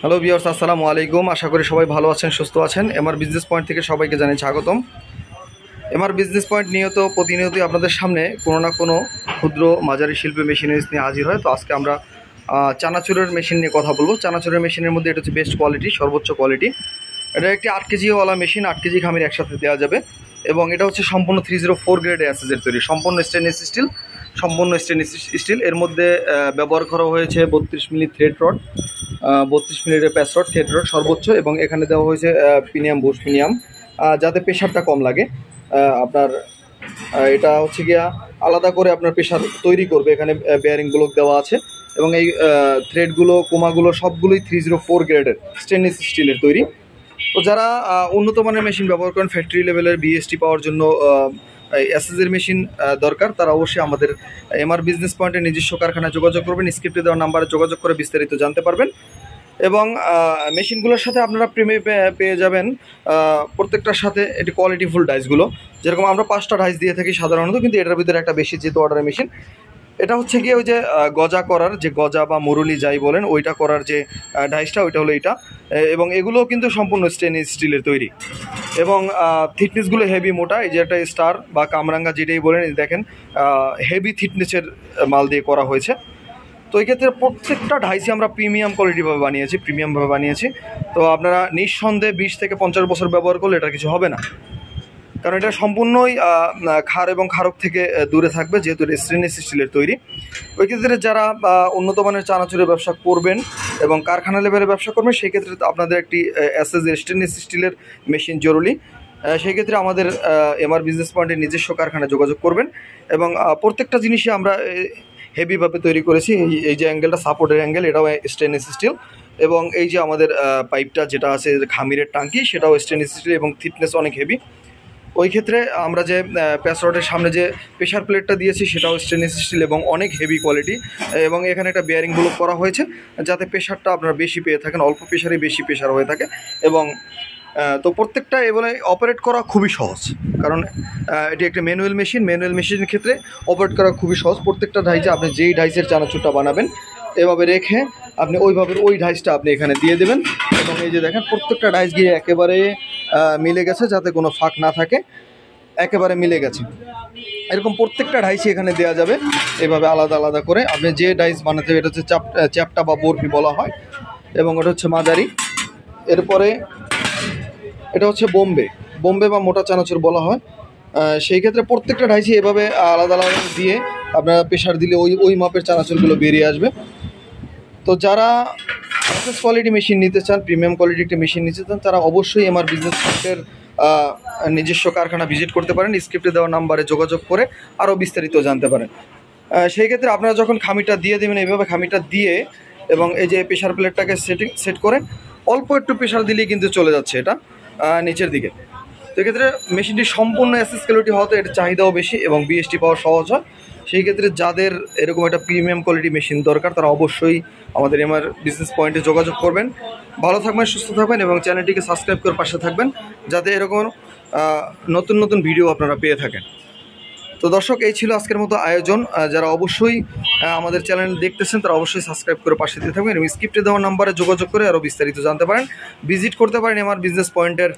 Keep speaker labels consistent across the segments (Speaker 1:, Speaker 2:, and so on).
Speaker 1: Hello viewers, আসসালামু আলাইকুম। আশা করি সবাই ভালো আছেন, সুস্থ আছেন। এমআর বিজনেস পয়েন্ট থেকে সবাইকে জানাই স্বাগতম। এমআর বিজনেস পয়েন্ট প্রতিনিয়তই আপনাদের সামনে কোনো না কোনো ক্ষুদ্র মাঝারি শিল্পী মেশিনারিজ নিয়ে হাজির হয়। তো আজকে আমরা চানাচুরের মেশিন নিয়ে কথা বলবো। চানাচুরের মেশিনের মধ্যে এটা হচ্ছে বেস্ট কোয়ালিটি, সর্বোচ্চ কোয়ালিটি। এটা একটি 8 কেজিওয়ালা মেশিন, 8 কেজি খামির একসাথে দেওয়া যাবে এবং এটা হচ্ছে সম্পূর্ণ 304 গ্রেডের অ্যাসেসের তৈরি, সম্পূর্ণ স্টেনলেস স্টিল। এর মধ্যে ব্যবহার করা হয়েছে 32 মিলি থ্রেড রড, 32 মিলির প্যাচ রড, থ্রেড রড সর্বোচ্চ, এবং এখানে দেওয়া হয়েছে প্রিমিয়াম বুশ প্রিমিয়াম, যাতে প্রেশারটা কম লাগে। আপনার এটা হচ্ছে গিয়া আলাদা করে আপনার প্রেশার তৈরি করবে। এখানে বেয়ারিংগুলো দেওয়া আছে এবং এই থ্রেডগুলো, কোমাগুলো সবগুলোই 304 গ্রেডের স্টেনলেস স্টিলের তৈরি। তো যারা উন্নত মানের মেশিন ব্যবহার করেন, ফ্যাক্টরি লেভেলের বিএসটি পাওয়ার জন্য এসএসের মেশিন দরকার, তারা অবশ্যই আমাদের এমআর বিজনেস পয়েন্টের নিজস্ব কারখানায় যোগাযোগ করবেন। স্ক্রিপ্টে দেওয়া নাম্বারে যোগাযোগ করে বিস্তারিত জানতে পারবেন। এবং মেশিনগুলোর সাথে আপনারা প্রেমে পেয়ে যাবেন প্রত্যেকটার সাথে এটি কোয়ালিটিফুল ডাইসগুলো। যেরকম আমরা 5টা ডাইস দিয়ে থাকি সাধারণত, কিন্তু এটার ভিতরে একটা বেশি যেহেতু অর্ডারের মেশিন, এটা হচ্ছে গিয়ে ওই যে গজা করার, যে গজা বা মুরুলি যাই বলেন, ওইটা করার যে ডাইসটা, ওইটা হলো এইটা। এবং এগুলো কিন্তু সম্পূর্ণ স্টেনলেস স্টিলের তৈরি এবং থিকনেসগুলো হেভি মোটা। এই যে একটা স্টার বা কামরাঙ্গা যেটাই বলেন, দেখেন হেভি থিকনেসের মাল দিয়ে করা হয়েছে। তো এই ক্ষেত্রে প্রত্যেকটা ডাইসই আমরা প্রিমিয়াম কোয়ালিটিভাবে বানিয়েছি। তো আপনারা নিঃসন্দেহে 20 থেকে 50 বছর ব্যবহার করলে এটা কিছু হবে না, কারণ এটা সম্পূর্ণই ক্ষার এবং ক্ষারক থেকে দূরে থাকবে, যেহেতু স্টেনলেস স্টিলের তৈরি। ওই ক্ষেত্রে যারা উন্নত মানের চানাচুরের ব্যবসা করবেন এবং কারখানা লেভেলের ব্যবসা করবেন, সেই ক্ষেত্রে আপনাদের একটি এসএসের স্টেনলেস স্টিলের মেশিন জরুরি। সেই ক্ষেত্রে আমাদের এমআর বিজনেস পয়েন্টের নিজস্ব কারখানায় যোগাযোগ করবেন। এবং প্রত্যেকটা জিনিসই আমরা হেভিভাবে তৈরি করেছি। এই যে অ্যাঙ্গেলটা, সাপোর্টের অ্যাঙ্গেল, এটাও স্টেনলেস স্টিল। এবং এই যে আমাদের পাইপটা যেটা আছে খামিরের টাঙ্কি, সেটাও স্টেনলেস স্টিল এবং থিকনেস অনেক হেভি। ওই ক্ষেত্রে আমরা যে প্যাচ রডের সামনে যে প্রেশার প্লেটটা দিয়েছি, সেটাও স্টেনলেস স্টিল এবং অনেক হেভি কোয়ালিটি। এবং এখানে একটা বেয়ারিং ব্লক করা হয়েছে, যাতে প্রেশারটা আপনারা বেশি পেয়ে থাকেন, অল্প প্রেশারে বেশি প্রেশার হয়ে থাকে। এবং তো প্রত্যেকটা এবারে অপারেট করা খুবই সহজ, কারণ এটি একটা ম্যানুয়াল মেশিনের ক্ষেত্রে অপারেট করা খুবই সহজ। প্রত্যেকটা ডাইসে আপনি যেই ডাইসের চানাচুরটা বানাবেন, এভাবে রেখে আপনি ওই ডাইসটা আপনি এখানে দিয়ে দেবেন। এবং এই যে দেখেন, প্রত্যেকটা ডাইস গিয়ে একেবারে মিলে গেছে, যাতে কোনো ফাঁক না থাকে, একেবারে মিলে গেছে। এরকম প্রত্যেকটা ডাইসই এখানে দেওয়া যাবে এভাবে আলাদা আলাদা করে। আপনি যে ডাইস বানাতে হবে, এটা হচ্ছে চ্যাপটা বা বরফি বলা হয়, এবং ওটা হচ্ছে মাঝারি। এরপরে এটা হচ্ছে বোম্বে বা মোটা চানাচুর বলা হয়। সেই ক্ষেত্রে প্রত্যেকটা ডাইসই এভাবে আলাদা আলাদা দিয়ে আপনারা প্রেশার দিলে ওই মাপের চানাচুরগুলো বেরিয়ে আসবে। তো যারা এসএস কোয়ালিটি মেশিন নিতে চান, প্রিমিয়াম কোয়ালিটি একটা মেশিন নিতে চান, তারা অবশ্যই আমার বিজনেস পয়েন্টের নিজস্ব কারখানা ভিজিট করতে পারেন। স্ক্রিপ্টে দেওয়া নাম্বারে যোগাযোগ করে আরও বিস্তারিত জানতে পারেন। সেই ক্ষেত্রে আপনারা যখন খামিটা দিয়ে দেবেন, এইভাবে খামিটা দিয়ে এবং এই যে প্রেশার প্লেটটাকে সেট করে অল্প একটু প্রেশার দিলেই কিন্তু চলে যাচ্ছে এটা নিচের দিকে। তো এক্ষেত্রে মেশিনটি সম্পূর্ণ এসএস কোয়ালিটি হওয়াতে এর চাহিদাও বেশি এবং বিএসটি পাওয়া সহজ হয়। সেই ক্ষেত্রে যাদের এরকম একটা প্রিমিয়াম কোয়ালিটি মেশিন দরকার, তারা অবশ্যই আমাদের এমআর বিজনেস পয়েন্টে যোগাযোগ করবেন। ভালো থাকবেন, সুস্থ থাকবেন এবং চ্যানেলটিকে সাবস্ক্রাইব করে পাশে থাকবেন, যাতে এরকম নতুন ভিডিও আপনারা পেয়ে থাকেন। তো দর্শক, এই ছিল আজকের মতো আয়োজন। যারা অবশ্যই আমাদের চ্যানেল দেখতেছেন, তারা অবশ্যই সাবস্ক্রাইব করে পাশে দিয়ে থাকবেন এবং স্ক্রিপ্টে দেওয়ার নাম্বারে যোগাযোগ করে আরও বিস্তারিত জানতে পারেন। ভিজিট করতে পারেন এমআর বিজনেস পয়েন্টের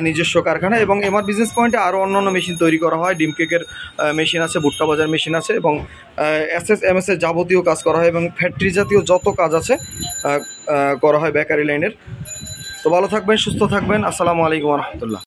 Speaker 1: নিজস্ব কারখানা। এবং এমআর বিজনেস পয়েন্টে আরও অন্যান্য মেশিন তৈরি করা হয়। ডিম কেকের মেশিন আছে, ভুট্টা ভাজার মেশিন আছে, এবং এমএসের যাবতীয় কাজ করা হয়, এবং ফ্যাক্টরি জাতীয় যত কাজ আছে করা হয় বেকারি লাইনের। তো ভালো থাকবেন, সুস্থ থাকবেন। আসসালামু আলাইকুম রহমতুল্লাহ।